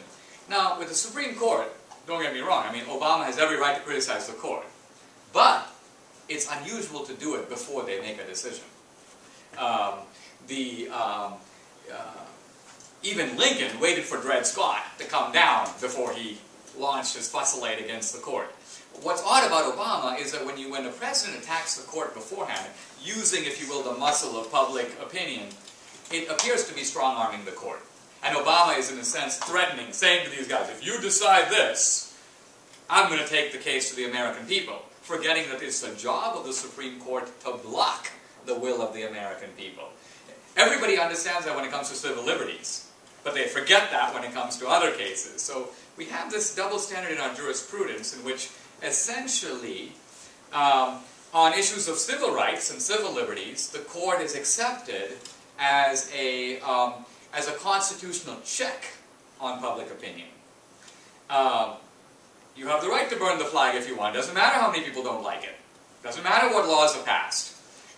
Now, with the Supreme Court, don't get me wrong, I mean, Obama has every right to criticize the court. But it's unusual to do it before they make a decision. Even Lincoln waited for Dred Scott to come down before he launched his fusillade against the court. What's odd about Obama is that when the president attacks the court beforehand, using, if you will, the muscle of public opinion, it appears to be strong-arming the court. And Obama is, in a sense, threatening, saying to these guys, if you decide this, I'm going to take the case to the American people, forgetting that it's the job of the Supreme Court to block the will of the American people. Everybody understands that when it comes to civil liberties, but they forget that when it comes to other cases. So we have this double standard in our jurisprudence in which essentially on issues of civil rights and civil liberties, the court is accepted as a constitutional check on public opinion. You have the right to burn the flag if you want. Doesn't matter how many people don't like it. Doesn't matter what laws are passed.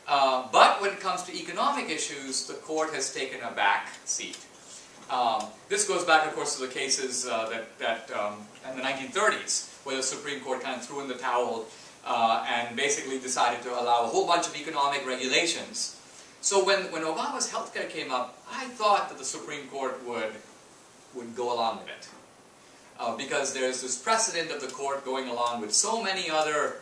But when it comes to economic issues, the court has taken a back seat. This goes back, of course, to the cases in the 1930s, where the Supreme Court kind of threw in the towel and basically decided to allow a whole bunch of economic regulations. So when Obama's healthcare came up, I thought that the Supreme Court would go along with it. Because there's this precedent of the court going along with so many other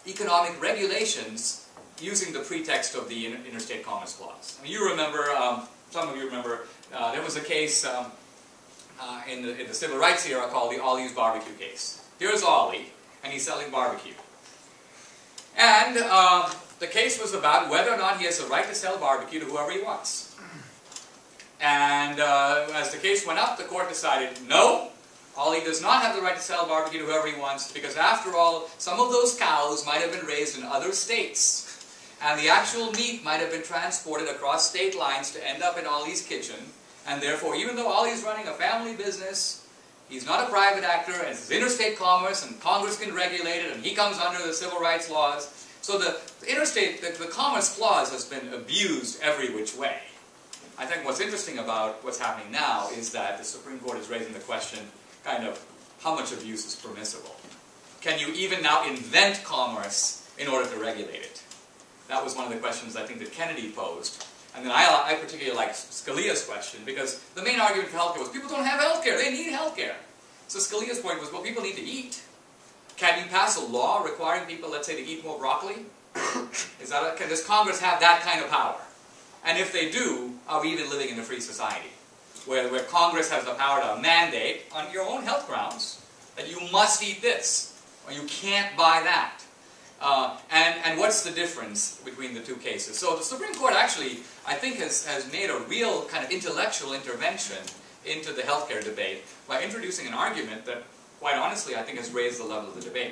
economic regulations using the pretext of the Interstate Commerce Clause. I mean, you remember, some of you remember, there was a case in the civil rights era called the Ollie's barbecue case. Here's Ollie, and he's selling barbecue. And the case was about whether or not he has the right to sell barbecue to whoever he wants. And as the case went up, the court decided, no, Ollie does not have the right to sell barbecue to whoever he wants, because after all, some of those cows might have been raised in other states. And the actual meat might have been transported across state lines to end up in Ollie's kitchen. And therefore, even though Ollie's running a family business, he's not a private actor, and it's interstate commerce, and Congress can regulate it, and he comes under the civil rights laws. So the Commerce Clause has been abused every which way. I think what's interesting about what's happening now is that the Supreme Court is raising the question, kind of, how much abuse is permissible? Can you even now invent commerce in order to regulate it? That was one of the questions I think that Kennedy posed. And then I particularly like Scalia's question, because the main argument for healthcare was people don't have healthcare, they need healthcare. So Scalia's point was, well, people need to eat. Can you pass a law requiring people, let's say, to eat more broccoli? Does Congress have that kind of power? And if they do, are we even living in a free society? Where Congress has the power to mandate, on your own health grounds, that you must eat this, or you can't buy that. And what's the difference between the two cases? So the Supreme Court actually, I think, has made a real kind of intellectual intervention into the healthcare debate by introducing an argument that, quite honestly, I think has raised the level of the debate.